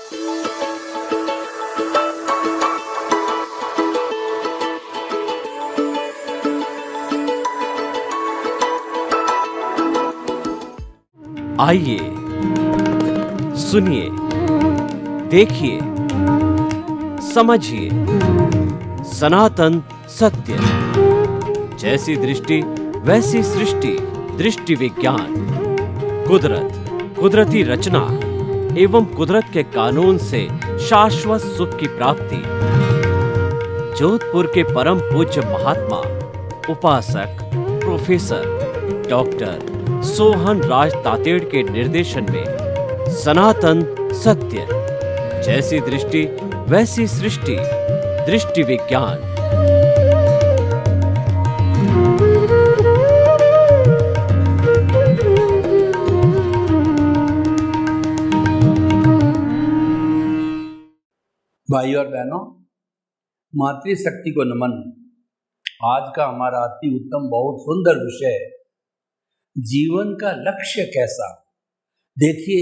आइए, सुनिए, देखिए, समझिए सनातन सत्य। जैसी दृष्टि वैसी सृष्टि, दृष्टि विज्ञान। कुदरत, कुदरती रचना एवं कुदरत के कानून से शाश्वत सुख की प्राप्ति। जोधपुर के परम पूज्य महात्मा उपासक प्रोफेसर डॉक्टर सोहन राज तातेड़ के निर्देशन में सनातन सत्य। जैसी दृष्टि वैसी सृष्टि, दृष्टि विज्ञान। भाइयों और बहनों, मातृशक्ति को नमन। आज का हमारा अति उत्तम बहुत सुंदर विषय है, जीवन का लक्ष्य कैसा। देखिए,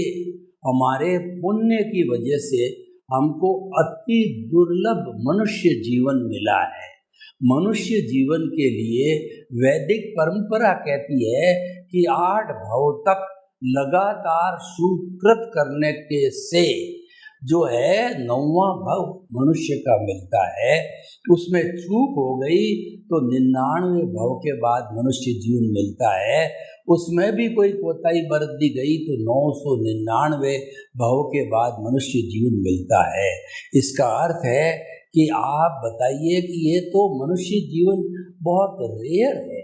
हमारे पुण्य की वजह से हमको अति दुर्लभ मनुष्य जीवन मिला है। मनुष्य जीवन के लिए वैदिक परंपरा कहती है कि 8 भव तक लगातार सुकृत करने के से जो है 9वां भव मनुष्य का मिलता है। उसमें चूक हो गई तो 99 भव के बाद मनुष्य जीवन मिलता है। उसमें भी कोई कोताही बरत दी गई तो 999 भव के बाद मनुष्य जीवन मिलता है। इसका अर्थ है कि आप बताइए कि ये तो मनुष्य जीवन बहुत रेयर है।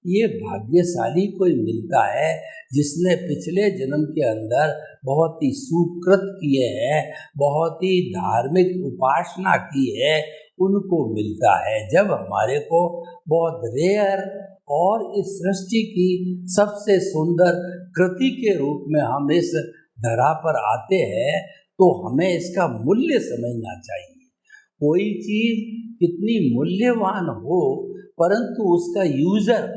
ये भाग्यशाली कोई मिलता है जिसने पिछले जन्म के अंदर बहुत ही सुकृत किए हैं, बहुत ही धार्मिक उपासना की है, उनको मिलता है। जब हमारे को बहुत रेयर और इस सृष्टि की सबसे सुंदर कृति के रूप में हम इस धरा पर आते हैं तो हमें इसका मूल्य समझना चाहिए। कोई चीज कितनी मूल्यवान हो, परंतु उसका यूजर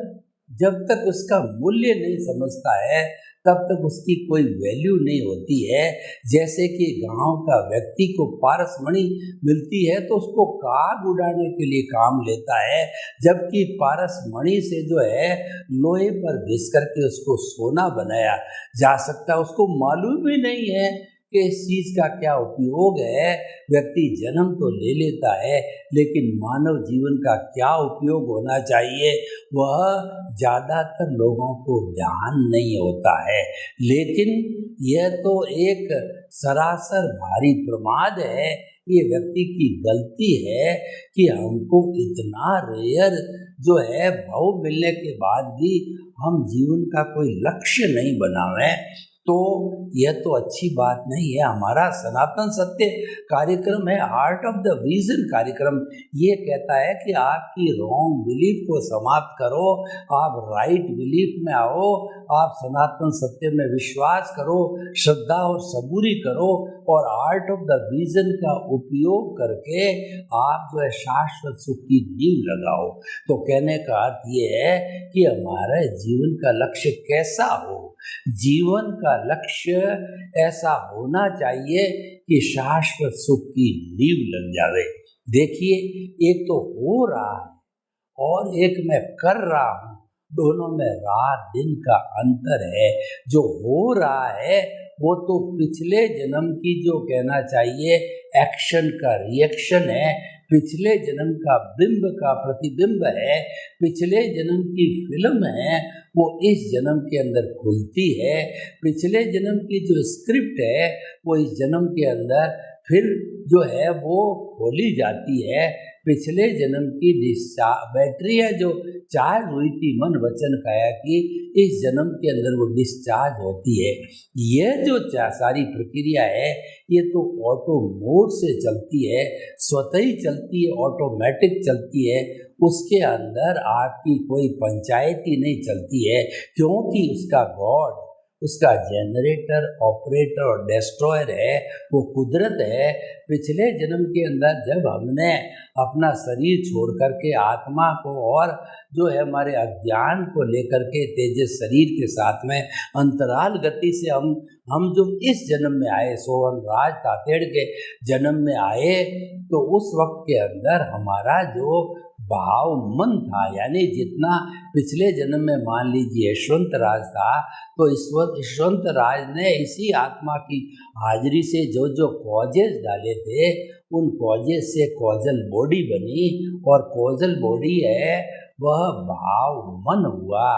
जब तक उसका मूल्य नहीं समझता है तब तक उसकी कोई वैल्यू नहीं होती है। जैसे कि गांव का व्यक्ति को पारसमणि मिलती है तो उसको काग उड़ाने के लिए काम लेता है, जबकि पारसमणि से जो है लोहे पर घिस करके उसको सोना बनाया जा सकता है। उसको मालूम ही नहीं है कि इस चीज़ का क्या उपयोग है। व्यक्ति जन्म तो ले लेता है, लेकिन मानव जीवन का क्या उपयोग होना चाहिए वह ज़्यादातर लोगों को ध्यान नहीं होता है। लेकिन यह तो एक सरासर भारी प्रमाद है, ये व्यक्ति की गलती है कि हमको इतना रेयर जो है भाव मिलने के बाद भी हम जीवन का कोई लक्ष्य नहीं बनावे, तो यह तो अच्छी बात नहीं है। हमारा सनातन सत्य कार्यक्रम है, आर्ट ऑफ द विजन कार्यक्रम। ये कहता है कि आपकी रॉन्ग बिलीफ को समाप्त करो, आप राइट बिलीफ में आओ, आप सनातन सत्य में विश्वास करो, श्रद्धा और सबूरी करो और आर्ट ऑफ द विजन का उपयोग करके आप जो है शाश्वत सुख की नींव लगाओ। तो कहने का अर्थ ये है कि हमारे जीवन का लक्ष्य कैसा हो। जीवन का लक्ष्य ऐसा होना चाहिए कि शाश्वत सुख की नींव लग जावे। देखिए, एक तो हो रहा है और एक मैं कर रहा हूँ, दोनों में रात दिन का अंतर है। जो हो रहा है वो तो पिछले जन्म की जो कहना चाहिए एक्शन का रिएक्शन है, पिछले जन्म का बिंब का प्रतिबिंब है, पिछले जन्म की फिल्म है, वो इस जन्म के अंदर खुलती है। पिछले जन्म की जो स्क्रिप्ट है वो इस जन्म के अंदर फिर जो है वो खोली जाती है। पिछले जन्म की बैटरियाँ जो चार्ज हुई थी मन वचन काया की, इस जन्म के अंदर वो डिस्चार्ज होती है। यह जो सारी प्रक्रिया है ये तो ऑटो मोड से चलती है, स्वतः ही चलती है, ऑटोमेटिक चलती है। उसके अंदर आपकी कोई पंचायत ही नहीं चलती है, क्योंकि उसका गॉड, उसका जनरेटर, ऑपरेटर और डिस्ट्रॉयर है वो कुदरत है। पिछले जन्म के अंदर जब हमने अपना शरीर छोड़ करके आत्मा को और जो है हमारे अज्ञान को लेकर के तेजस शरीर के साथ में अंतराल गति से हम हम जो इस जन्म में आए, सोहन राज तातेड़ के जन्म में आए, तो उस वक्त के अंदर हमारा जो भाव मन था, यानी जितना पिछले जन्म में मान लीजिए यशवंत राज था, तो इस वक्त यशवंत राज ने इसी आत्मा की हाजिरी से जो जो कॉजेज डाले थे, उन कॉजेज से कॉजल बॉडी बनी, और कॉजल बॉडी है वह भाव मन हुआ।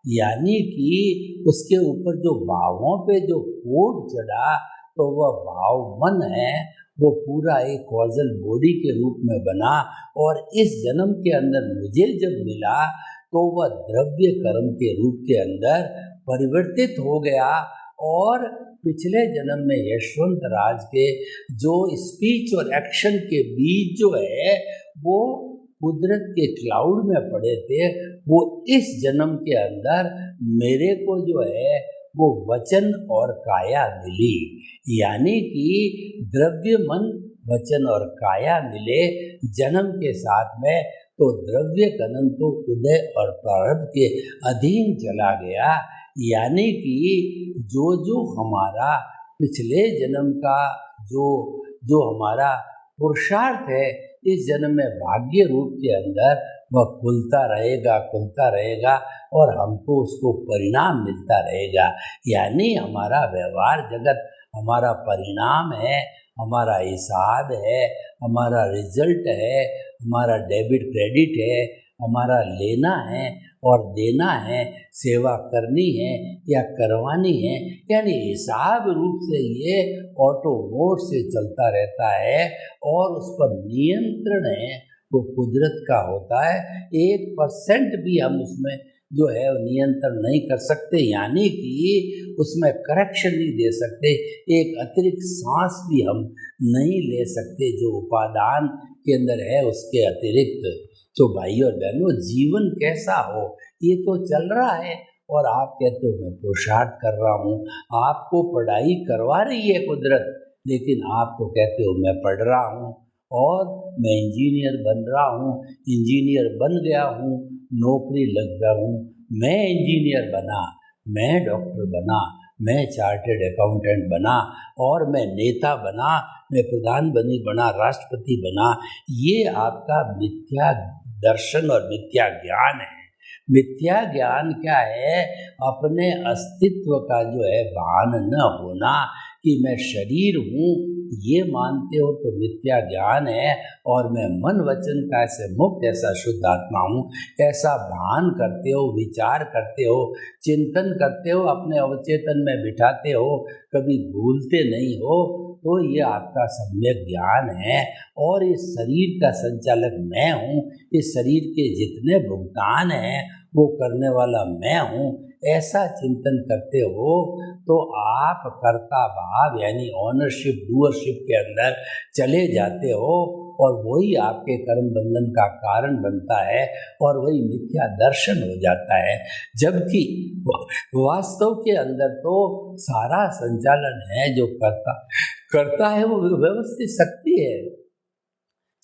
यानी कि उसके ऊपर जो भावों पे जो कोड चढ़ा, तो वह भाव मन है, वो पूरा एक कॉजल बॉडी के रूप में बना। और इस जन्म के अंदर मुझे जब मिला, तो वह द्रव्य कर्म के रूप के अंदर परिवर्तित हो गया। और पिछले जन्म में यशवंत राज के जो स्पीच और एक्शन के बीच जो है वो कुदरत के क्लाउड में पड़े थे, वो इस जन्म के अंदर मेरे को जो है वो वचन और काया मिली। यानी कि द्रव्य मन वचन और काया मिले जन्म के साथ में, तो द्रव्य कनन तो उदय और प्रारब्ध के अधीन चला गया। यानी कि जो जो हमारा पिछले जन्म का जो हमारा पुरुषार्थ है, इस जन्म में भाग्य रूप के अंदर वह खुलता रहेगा और हमको उसको परिणाम मिलता रहेगा। यानी हमारा व्यवहार जगत हमारा परिणाम है, हमारा हिसाब है, हमारा रिजल्ट है, हमारा डेबिट क्रेडिट है, हमारा लेना है और देना है, सेवा करनी है या करवानी है। यानी हिसाब रूप से ये ऑटो मोड से चलता रहता है, और उस पर नियंत्रण है वो कुदरत का होता है। 1% भी हम उसमें जो है नियंत्रण नहीं कर सकते, यानी कि उसमें करेक्शन नहीं दे सकते। एक अतिरिक्त सांस भी हम नहीं ले सकते जो उपादान के अंदर है उसके अतिरिक्त। तो भाई और बहनों, जीवन कैसा हो ये तो चल रहा है, और आप कहते हो मैं पुरुषार्थ कर रहा हूँ। आपको पढ़ाई करवा रही है कुदरत, लेकिन आप तो कहते हो मैं पढ़ रहा हूँ और मैं इंजीनियर बन रहा हूँ, इंजीनियर बन गया हूँ, नौकरी लग गया हूँ, मैं इंजीनियर बना, मैं डॉक्टर बना, मैं चार्टर्ड अकाउंटेंट बना, और मैं नेता बना, मैं प्रधानमंत्री बना, राष्ट्रपति बना। ये आपका मिथ्या दर्शन और मिथ्या ज्ञान है। मिथ्या ज्ञान क्या है? अपने अस्तित्व का जो है भान न होना, कि मैं शरीर हूँ ये मानते हो तो मिथ्या ज्ञान है। और मैं मन वचन का ऐसे मुक्त ऐसा शुद्ध आत्मा हूँ, ऐसा भान करते हो, विचार करते हो, चिंतन करते हो, अपने अवचेतन में बिठाते हो, कभी भूलते नहीं हो, तो ये आपका सम्यक ज्ञान है। और इस शरीर का संचालक मैं हूँ, इस शरीर के जितने भुगतान हैं वो करने वाला मैं हूँ, ऐसा चिंतन करते हो तो आप कर्ता भाव यानी ऑनरशिप डूअरशिप के अंदर चले जाते हो, और वही आपके कर्म बंधन का कारण बनता है, और वही मिथ्या दर्शन हो जाता है। जबकि वास्तव के अंदर तो सारा संचालन है जो करता है वो व्यवस्थित शक्ति है।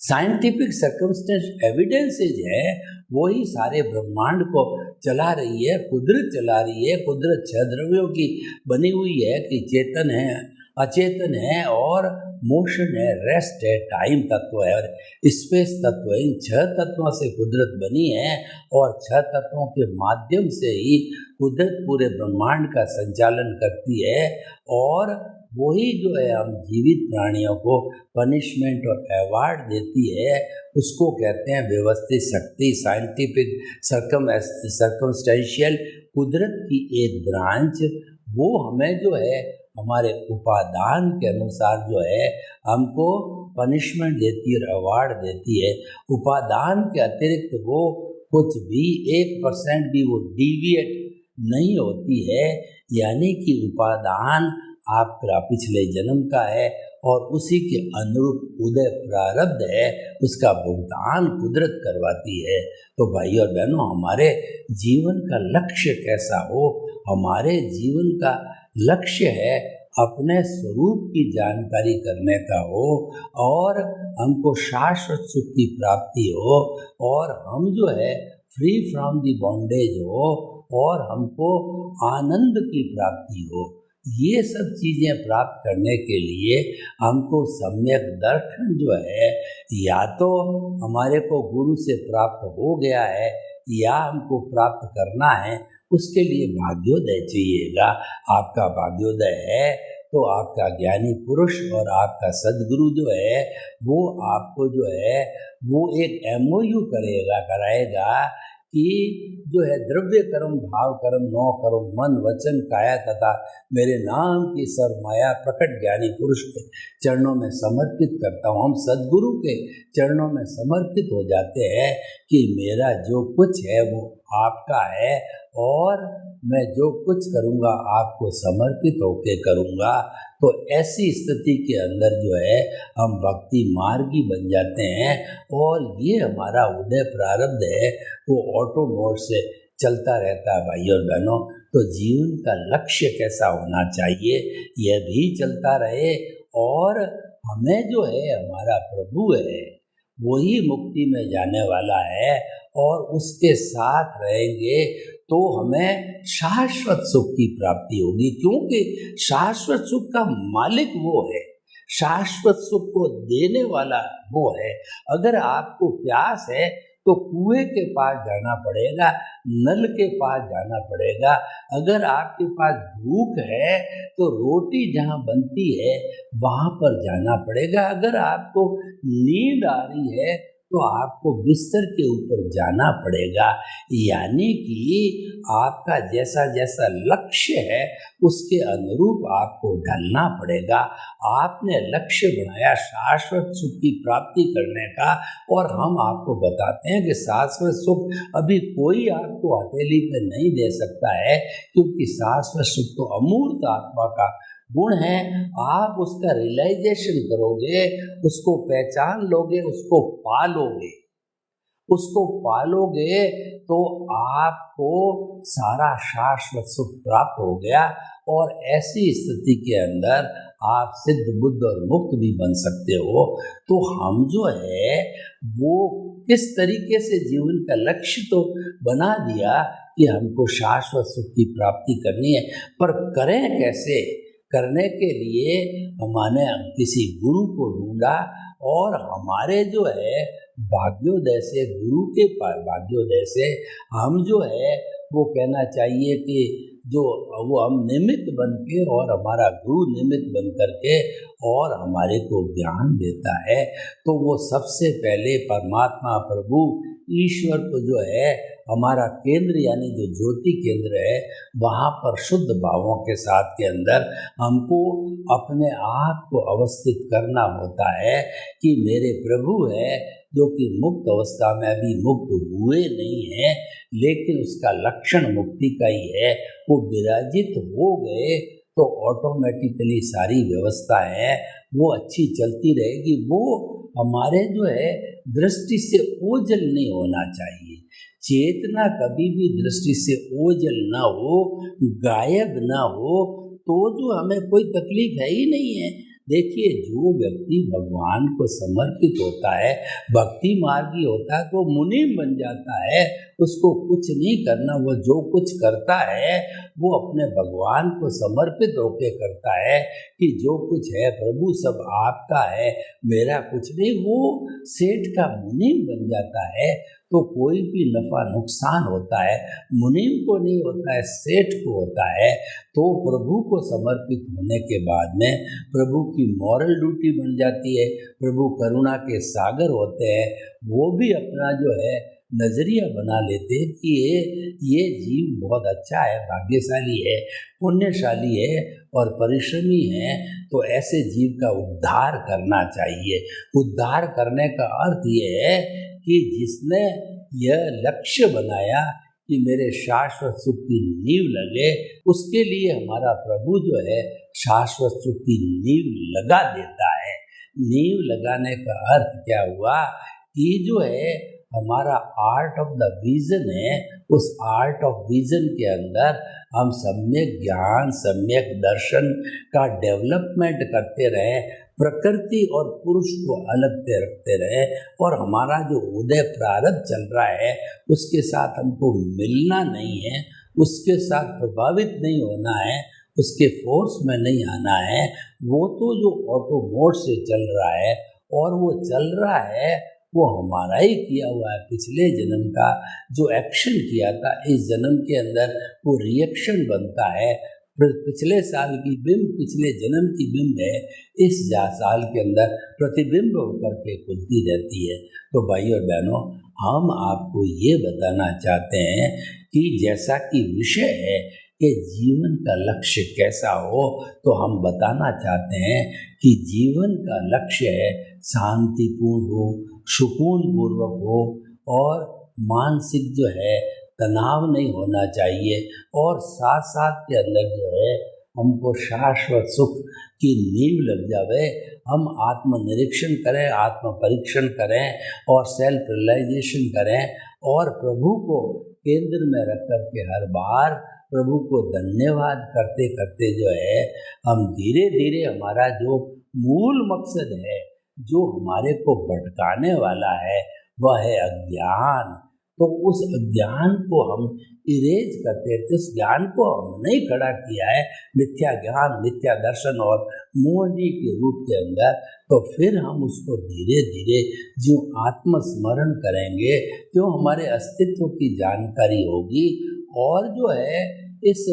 साइंटिफिक सर्कमस्टेंस एविडेंसेज है, वही सारे ब्रह्मांड को चला रही है, कुदरत चला रही है। कुदरत 6 द्रव्यों की बनी हुई है कि चेतन है, अचेतन है और मोशन है, रेस्ट है, टाइम तत्व है और स्पेस तत्व है। इन 6 तत्वों से कुदरत बनी है, और 6 तत्वों के माध्यम से ही कुदरत पूरे ब्रह्मांड का संचालन करती है। और वही जो है हम जीवित प्राणियों को पनिशमेंट और अवार्ड देती है, उसको कहते हैं व्यवस्थित शक्ति, साइंटिफिक सर्कमस्टेंशियल कुदरत की एक ब्रांच। वो हमें जो है हमारे उपादान के अनुसार जो है हमको पनिशमेंट देती है और अवार्ड देती है। उपादान के अतिरिक्त वो कुछ भी 1% भी वो डिविएट नहीं होती है। यानी कि उपादान आपका पिछले जन्म का है और उसी के अनुरूप उदय प्रारब्ध है, उसका भुगतान कुदरत करवाती है। तो भाई और बहनों, हमारे जीवन का लक्ष्य कैसा हो? हमारे जीवन का लक्ष्य है अपने स्वरूप की जानकारी करने का हो, और हमको शाश्वत सुख की प्राप्ति हो, और हम जो है फ्री फ्रॉम दी बॉन्डेज हो, और हमको आनंद की प्राप्ति हो। ये सब चीज़ें प्राप्त करने के लिए हमको सम्यक दर्शन जो है या तो हमारे को गुरु से प्राप्त हो गया है या हमको प्राप्त करना है, उसके लिए भाग्योदय चाहिएगा। आपका भाग्योदय है तो आपका ज्ञानी पुरुष और आपका सद्गुरु जो है वो आपको जो है वो एक MOU कराएगा कि जो है द्रव्य कर्म भाव कर्म 9 कर्म मन वचन काया तथा मेरे नाम की सरमाया प्रकट ज्ञानी पुरुष के चरणों में समर्पित करता हूँ। हम सद्गुरु के चरणों में समर्पित हो जाते हैं कि मेरा जो कुछ है वो आपका है और मैं जो कुछ करूँगा आपको समर्पित होके करूँगा। तो ऐसी स्थिति के अंदर जो है हम भक्ति मार्गी बन जाते हैं और ये हमारा उदय प्रारब्ध है वो ऑटो मोड से चलता रहता है। भाई और बहनों, तो जीवन का लक्ष्य कैसा होना चाहिए यह भी चलता रहे और हमें जो है हमारा प्रभु है वही मुक्ति में जाने वाला है और उसके साथ रहेंगे तो हमें शाश्वत सुख की प्राप्ति होगी, क्योंकि शाश्वत सुख का मालिक वो है, शाश्वत सुख को देने वाला वो है। अगर आपको प्यास है तो कुएं के पास जाना पड़ेगा, नल के पास जाना पड़ेगा। अगर आपके पास भूख है तो रोटी जहाँ बनती है वहाँ पर जाना पड़ेगा। अगर आपको नींद आ रही है तो आपको बिस्तर के ऊपर जाना पड़ेगा। यानी कि आपका जैसा जैसा लक्ष्य है उसके अनुरूप आपको ढलना पड़ेगा। आपने लक्ष्य बनाया शाश्वत सुख की प्राप्ति करने का और हम आपको बताते हैं कि शाश्वत सुख अभी कोई आपको हथेली पे नहीं दे सकता है, क्योंकि शाश्वत सुख तो अमूर्त आत्मा का गुण है। आप उसका रियलाइजेशन करोगे, उसको पहचान लोगे, उसको पालोगे तो आपको सारा शाश्वत सुख प्राप्त हो गया और ऐसी स्थिति के अंदर आप सिद्ध बुद्ध और मुक्त भी बन सकते हो। तो हम जो है वो किस तरीके से जीवन का लक्ष्य तो बना दिया कि हमको शाश्वत सुख की प्राप्ति करनी है, पर करें कैसे? करने के लिए हमने किसी गुरु को ढूंढा और हमारे जो है भाग्योदय से, गुरु के भाग्योदय से हम जो है वो कहना चाहिए कि जो वो हम निमित्त बन के और हमारा गुरु निमित्त बन करके और हमारे को ज्ञान देता है। तो वो सबसे पहले परमात्मा प्रभु ईश्वर को जो है हमारा केंद्र यानी जो ज्योति केंद्र है वहाँ पर शुद्ध भावों के साथ के अंदर हमको अपने आप को अवस्थित करना होता है कि मेरे प्रभु है जो कि मुक्त अवस्था में अभी मुक्त हुए नहीं हैं, लेकिन उसका लक्षण मुक्ति का ही है। वो विराजित हो गए तो ऑटोमेटिकली सारी व्यवस्था है वो अच्छी चलती रहेगी। वो हमारे जो है दृष्टि से ओझल नहीं होना चाहिए। चेतना कभी भी दृष्टि से ओझल ना हो, गायब ना हो, तो जो हमें कोई तकलीफ है ही नहीं है। देखिए, जो व्यक्ति भगवान को समर्पित होता है, भक्ति मार्गी होता है, तो मुनीम बन जाता है। उसको कुछ नहीं करना, वो जो कुछ करता है वो अपने भगवान को समर्पित होकर करता है कि जो कुछ है प्रभु सब आपका है, मेरा कुछ नहीं। वो सेठ का मुनीम बन जाता है। तो कोई भी नफा नुकसान होता है मुनीम को नहीं होता है, सेठ को होता है। तो प्रभु को समर्पित होने के बाद में प्रभु की मॉरल ड्यूटी बन जाती है। प्रभु करुणा के सागर होते हैं, वो भी अपना जो है नजरिया बना लेते हैं कि ये जीव बहुत अच्छा है, भाग्यशाली है, पुण्यशाली है और परिश्रमी है। तो ऐसे जीव का उद्धार करना चाहिए। उद्धार करने का अर्थ ये है कि जिसने यह लक्ष्य बनाया कि मेरे शाश्वत सुख की नींव लगे, उसके लिए हमारा प्रभु जो है शाश्वत सुख की नींव लगा देता है। नींव लगाने का अर्थ क्या हुआ कि जो है हमारा आर्ट ऑफ द विजन है, उस आर्ट ऑफ विजन के अंदर हम सम्यक ज्ञान, सम्यक दर्शन का डेवलपमेंट करते रहे, प्रकृति और पुरुष को अलग से रखते रहे और हमारा जो उदय प्रारब्ध चल रहा है उसके साथ हमको मिलना नहीं है, उसके साथ प्रभावित नहीं होना है, उसके फोर्स में नहीं आना है। वो तो जो ऑटो मोड से चल रहा है और वो चल रहा है वो हमारा ही किया हुआ है। पिछले जन्म का जो एक्शन किया था इस जन्म के अंदर वो रिएक्शन बनता है। पिछले साल की बिंब पिछले जन्म की बिंब है, इस साल के अंदर प्रतिबिंब होकर के खुलती रहती है। तो भाई और बहनों, हम आपको ये बताना चाहते हैं कि जैसा कि विषय है कि जीवन का लक्ष्य कैसा हो, तो हम बताना चाहते हैं कि जीवन का लक्ष्य है शांतिपूर्ण हो, सुकून पूर्वक हो और मानसिक जो है तनाव नहीं होना चाहिए और साथ साथ के अंदर जो है हमको शाश्वत सुख की नींव लग जावे। हम आत्मनिरीक्षण करें, आत्म परीक्षण करें और सेल्फ रियलाइजेशन करें और प्रभु को केंद्र में रख कर के हर बार प्रभु को धन्यवाद करते करते जो है हम धीरे धीरे हमारा जो मूल मकसद है, जो हमारे को भटकाने वाला है, वह है अज्ञान। तो उस अज्ञान को हम इरेज करते थे, उस ज्ञान को हमने ही खड़ा किया है मिथ्या ज्ञान, मिथ्या दर्शन और मोहनी के रूप के अंदर। तो फिर हम उसको धीरे धीरे जो आत्मस्मरण करेंगे, जो हमारे अस्तित्व की जानकारी होगी और जो है इस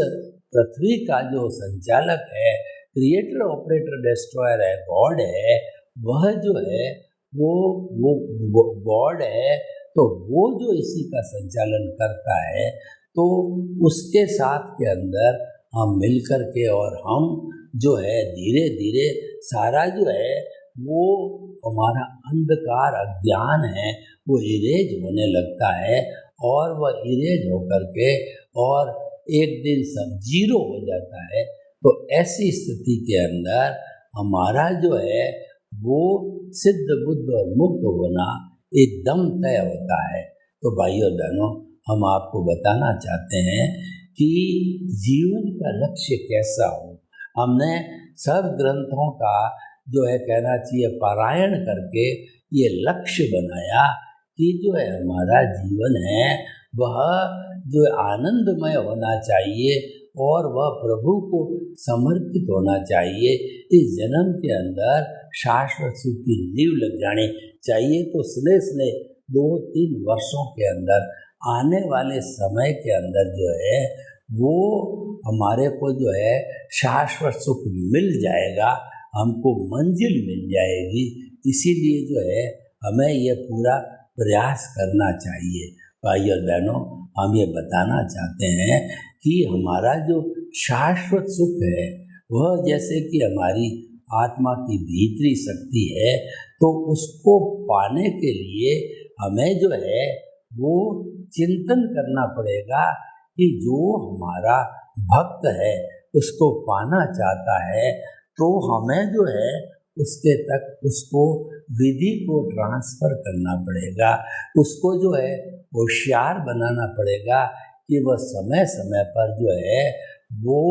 पृथ्वी का जो संचालक है, क्रिएटर ऑपरेटर डिस्ट्रॉयर है, गॉड है, वह जो है वो गॉड है। तो वो जो इसी का संचालन करता है, तो उसके साथ के अंदर हम मिलकर के और हम जो है धीरे धीरे सारा जो है वो हमारा अंधकार अज्ञान है वो इरेज होने लगता है और वह इरेज होकर के और एक दिन सब जीरो हो जाता है। तो ऐसी स्थिति के अंदर हमारा जो है वो सिद्ध बुद्ध और मुक्त होना एकदम तय होता है। तो भाई और बहनों, हम आपको बताना चाहते हैं कि जीवन का लक्ष्य कैसा हो। हमने सब ग्रंथों का जो है कहना चाहिए पारायण करके ये लक्ष्य बनाया कि जो है हमारा जीवन है वह जो आनंदमय होना चाहिए और वह प्रभु को समर्पित होना चाहिए। इस जन्म के अंदर शाश्वत सुख की नींव लग जानी चाहिए। तो स्नेह 2-3 वर्षों के अंदर आने वाले समय के अंदर जो है वो हमारे को जो है शाश्वत सुख मिल जाएगा, हमको मंजिल मिल जाएगी। इसीलिए जो है हमें ये पूरा प्रयास करना चाहिए। भाई और बहनों, हम ये बताना चाहते हैं कि हमारा जो शाश्वत सुख है वह जैसे कि हमारी आत्मा की भीतरी शक्ति है, तो उसको पाने के लिए हमें जो है वो चिंतन करना पड़ेगा कि जो हमारा भक्त है उसको पाना चाहता है, तो हमें जो है उसके तक उसको विधि को ट्रांसफ़र करना पड़ेगा, उसको जो है होशियार बनाना पड़ेगा कि वह समय समय पर जो है वो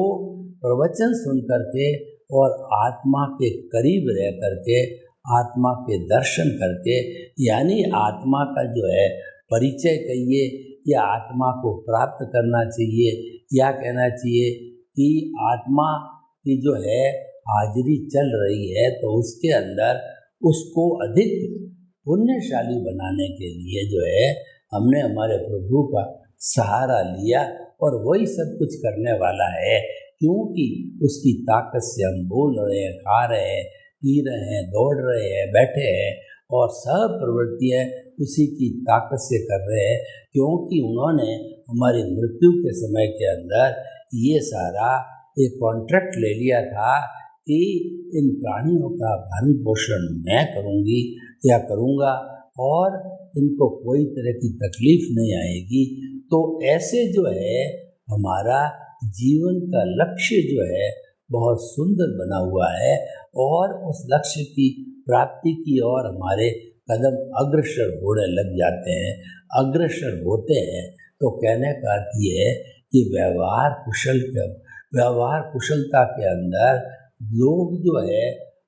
प्रवचन सुन करके और आत्मा के करीब रह करके आत्मा के दर्शन करके, यानी आत्मा का जो है परिचय कहिए या आत्मा को प्राप्त करना चाहिए या कहना चाहिए कि आत्मा की जो है हाजिरी चल रही है, तो उसके अंदर उसको अधिक पुण्यशाली बनाने के लिए जो है हमने हमारे प्रभु का सहारा लिया और वही सब कुछ करने वाला है, क्योंकि उसकी ताकत से हम बोल रहे हैं, खा रहे हैं, पी रहे हैं, दौड़ रहे हैं, बैठे हैं और सब प्रवृत्तियाँ उसी की ताकत से कर रहे हैं, क्योंकि उन्होंने हमारी मृत्यु के समय के अंदर ये सारा एक कॉन्ट्रैक्ट ले लिया था कि इन प्राणियों का भरण पोषण मैं करूँगी या करूँगा और इनको कोई तरह की तकलीफ नहीं आएगी। तो ऐसे जो है हमारा जीवन का लक्ष्य जो है बहुत सुंदर बना हुआ है और उस लक्ष्य की प्राप्ति की ओर हमारे कदम अग्रसर होने लग जाते हैं, अग्रसर होते हैं। तो कहने का अर्थ ये है कि व्यवहार कुशलता के अंदर लोग जो है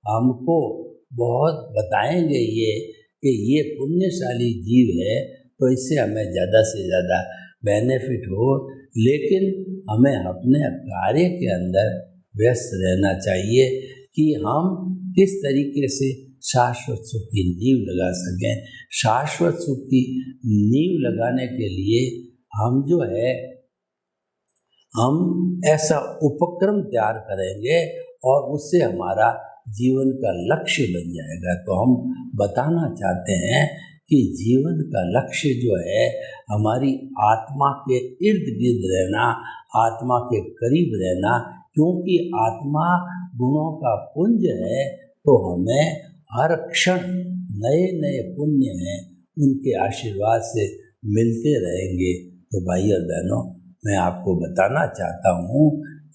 हमको बहुत बताएंगे कि ये पुण्यशाली जीव है, तो इससे हमें ज़्यादा से ज़्यादा बेनिफिट हो, लेकिन हमें अपने कार्य के अंदर व्यस्त रहना चाहिए कि हम किस तरीके से शाश्वत सुख की नींव लगा सकें। शाश्वत सुख की नींव लगाने के लिए हम जो है हम ऐसा उपक्रम तैयार करेंगे और उससे हमारा जीवन का लक्ष्य बन जाएगा। तो हम बताना चाहते हैं कि जीवन का लक्ष्य जो है हमारी आत्मा के इर्द गिर्द रहना, आत्मा के करीब रहना, क्योंकि आत्मा गुणों का पुंज है। तो हमें हर क्षण नए नए पुण्य हैं उनके आशीर्वाद से मिलते रहेंगे। तो भाई और बहनों, मैं आपको बताना चाहता हूँ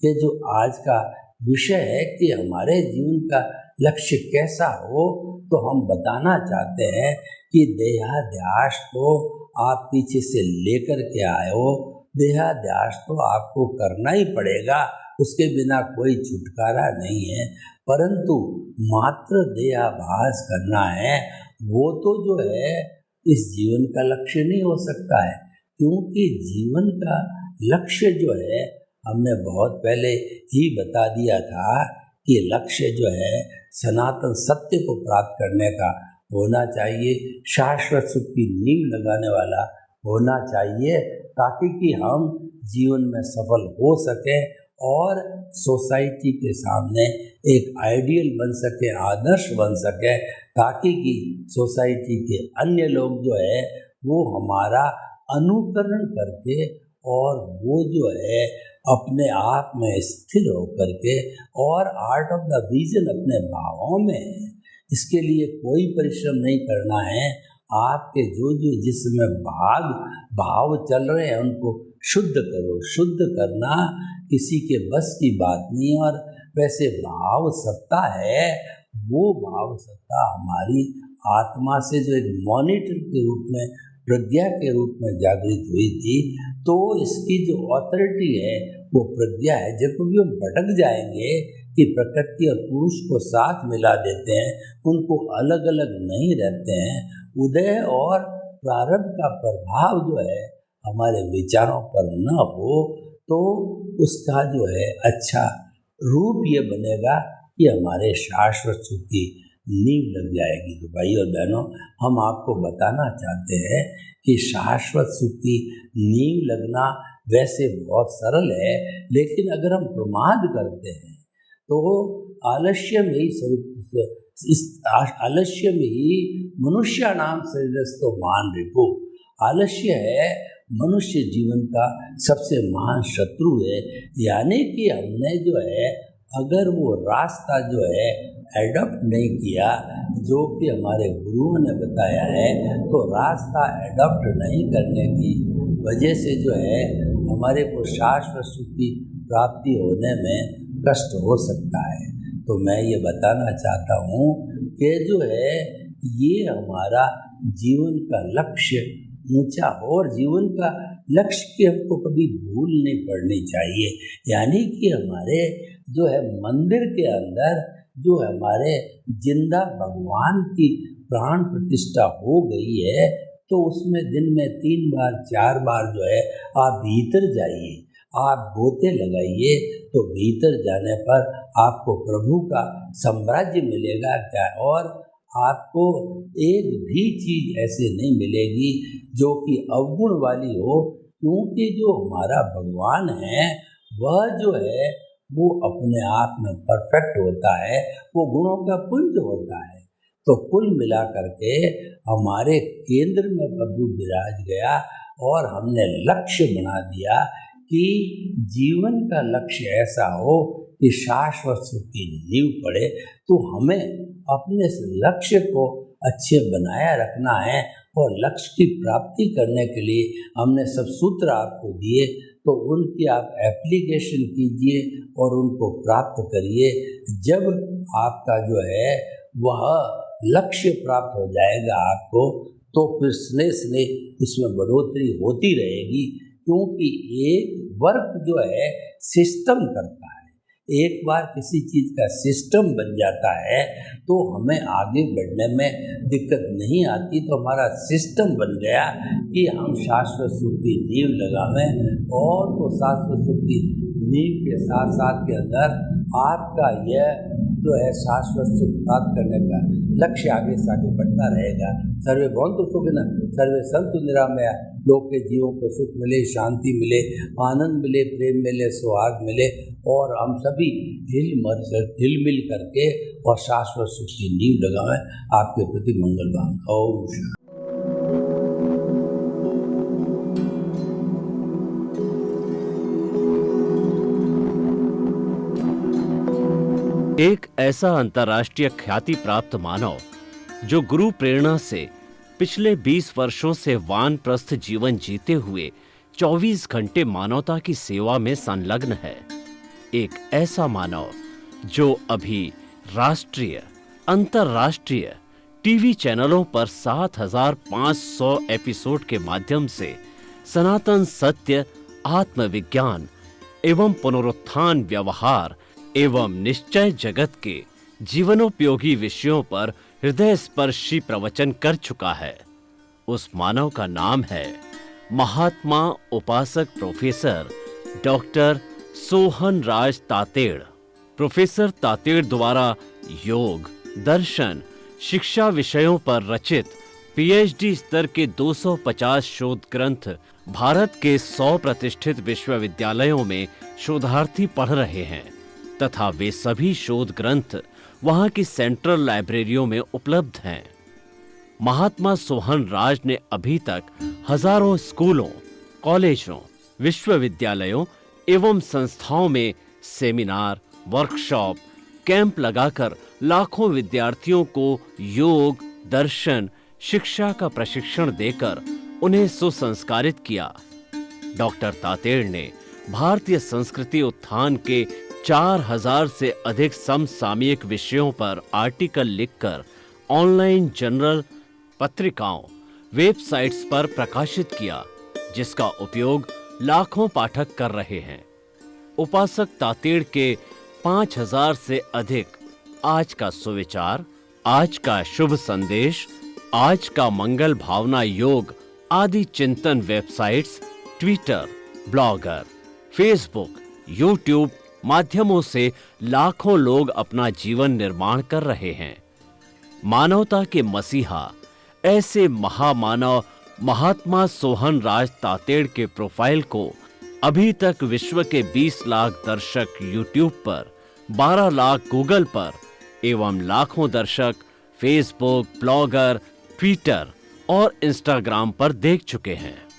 कि जो आज का विषय है कि हमारे जीवन का लक्ष्य कैसा हो, तो हम बताना चाहते हैं कि देहाध्यास तो आप पीछे से लेकर के आए हो, देहाध्यास तो आपको करना ही पड़ेगा, उसके बिना कोई छुटकारा नहीं है। परंतु मात्र देहाभास करना है वो तो जो है इस जीवन का लक्ष्य नहीं हो सकता है, क्योंकि जीवन का लक्ष्य जो है हमने बहुत पहले ही बता दिया था कि लक्ष्य जो है सनातन सत्य को प्राप्त करने का होना चाहिए, शाश्वत सुख की नींव लगाने वाला होना चाहिए, ताकि कि हम जीवन में सफल हो सकें और सोसाइटी के सामने एक आइडियल बन सके, आदर्श बन सके, ताकि कि सोसाइटी के अन्य लोग जो है वो हमारा अनुकरण करके और वो जो है अपने आप में स्थिर होकर के और आर्ट ऑफ द विजन अपने भावों में है। इसके लिए कोई परिश्रम नहीं करना है। आपके जो जो जिसमें भाव चल रहे हैं उनको शुद्ध करो। शुद्ध करना किसी के बस की बात नहीं। और वैसे भाव सत्ता है, वो भाव सत्ता हमारी आत्मा से जो एक मॉनिटर के रूप में, प्रज्ञा के रूप में जागृत हुई थी, तो इसकी जो ऑथोरिटी है वो प्रज्ञा है। जब कभी हम भटक जाएंगे कि प्रकृति और पुरुष को साथ मिला देते हैं, उनको अलग अलग नहीं रहते हैं, उदय और प्रारब्ध का प्रभाव जो है हमारे विचारों पर न हो, तो उसका जो है अच्छा रूप ये बनेगा कि हमारे शाश्वत सुख की नींव लग जाएगी। तो भाई और बहनों, हम आपको बताना चाहते हैं कि शाश्वत सुख की नींव लगना वैसे बहुत सरल है, लेकिन अगर हम प्रमाद करते हैं तो आलस्य में ही इस आलस्य में ही मनुष्य नाम शरीरस्थो मान रिपु। आलस्य है मनुष्य जीवन का सबसे महान शत्रु है। यानी कि हमने जो है अगर वो रास्ता जो है एडॉप्ट नहीं किया जो कि हमारे गुरुओं ने बताया है, तो रास्ता एडॉप्ट नहीं करने की वजह से जो है हमारे को शाश्वत सुख की प्राप्ति होने में कष्ट हो सकता है। तो मैं ये बताना चाहता हूँ कि जो है ये हमारा जीवन का लक्ष्य ऊंचा हो, और जीवन का लक्ष्य की हमको कभी भूल नहीं पड़नी चाहिए। यानी कि हमारे जो है मंदिर के अंदर जो हमारे जिंदा भगवान की प्राण प्रतिष्ठा हो गई है, तो उसमें दिन में 3 बार 4 बार जो है आप भीतर जाइए, आप गोते लगाइए, तो भीतर जाने पर आपको प्रभु का साम्राज्य मिलेगा क्या। और आपको एक भी चीज़ ऐसे नहीं मिलेगी जो कि अवगुण वाली हो, क्योंकि जो हमारा भगवान है वह जो है वो अपने आप में परफेक्ट होता है, वो गुणों का पुंज होता है। तो कुल मिला करके हमारे केंद्र में प्रभु विराज गया और हमने लक्ष्य बना दिया कि जीवन का लक्ष्य ऐसा हो कि शाश्वत सुख की नींव पड़े। तो हमें अपने लक्ष्य को अच्छे बनाया रखना है, और लक्ष्य की प्राप्ति करने के लिए हमने सब सूत्र आपको दिए, तो उनकी आप एप्लीकेशन कीजिए और उनको प्राप्त करिए। जब आपका जो है वह लक्ष्य प्राप्त हो जाएगा आपको, तो फिर स्नेह स्नेह उसमें बढ़ोतरी होती रहेगी, क्योंकि एक वर्क जो है सिस्टम करता है। एक बार किसी चीज़ का सिस्टम बन जाता है तो हमें आगे बढ़ने में दिक्कत नहीं आती। तो हमारा सिस्टम बन गया कि हम शाश्वत सुख की नींव लगावें, और तो शाश्वत सुख की नींव के साथ साथ के अंदर आपका यह जो है शाश्वत सुख प्राप्त करने का लक्ष्य आगे से आगे बढ़ता रहेगा। सर्वे भवन्तु सुखिनः, सर्वे सन्तु निरामया। लोग के जीवों को सुख मिले, शांति मिले, आनंद मिले, प्रेम मिले, सौहार्द मिले और हम सभी हिल मिल करके और शाश्वत सुख की नींव लगाएं। आपके प्रति मंगल भावना। ओम शांति। एक ऐसा अंतर्राष्ट्रीय ख्याति प्राप्त मानव जो गुरु प्रेरणा से पिछले 20 वर्षों से वानप्रस्थ जीवन जीते हुए 24 घंटे मानवता की सेवा में संलग्न है। एक ऐसा मानव जो अभी राष्ट्रीय, अंतर्राष्ट्रीय टीवी चैनलों पर 7,500 एपिसोड के माध्यम से सनातन सत्य, आत्मविज्ञान एवं पुनरुत्थान, व्यवहार एवं निश्चय जगत के जीवनोपयोगी विषयों पर हृदय स्पर्शी प्रवचन कर चुका है। उस मानव का नाम है महात्मा उपासक प्रोफेसर डॉक्टर सोहन राज तातेड़। प्रोफेसर तातेड़ द्वारा योग, दर्शन, शिक्षा विषयों पर रचित पीएचडी स्तर के 250 शोध ग्रंथ भारत के 100 प्रतिष्ठित विश्वविद्यालयों में शोधार्थी पढ़ रहे हैं तथा वे सभी शोध ग्रंथ वहां की सेंट्रल लाइब्रेरियों में उपलब्ध हैं। महात्मा सोहन राज ने अभी तक हजारों स्कूलों, कॉलेजों, विश्वविद्यालयों एवं संस्थाओं में सेमिनार, वर्कशॉप, कैंप लगाकर लाखों विद्यार्थियों को योग, दर्शन, शिक्षा का प्रशिक्षण देकर उन्हें सुसंस्कारित किया। डॉक्टर तातेड़ ने भारतीय संस्कृति उत्थान के 4000 से अधिक समसामयिक विषयों पर आर्टिकल लिखकर ऑनलाइन जर्नल, पत्रिकाओं, वेबसाइट्स पर प्रकाशित किया, जिसका उपयोग लाखों पाठक कर रहे हैं। उपासक तातेड़ के 5000 से अधिक आज का सुविचार, आज का शुभ संदेश, आज का मंगल भावना योग आदि चिंतन websites, Twitter, blogger, Facebook, YouTube माध्यमों से लाखों लोग अपना जीवन निर्माण कर रहे हैं। मानवता के मसीहा ऐसे महामानव महात्मा सोहन राज तातेड़ के प्रोफाइल को अभी तक विश्व के 20 लाख दर्शक यूट्यूब पर, 12 लाख गूगल पर एवं लाखों दर्शक फेसबुक, ब्लॉगर, ट्विटर और इंस्टाग्राम पर देख चुके हैं।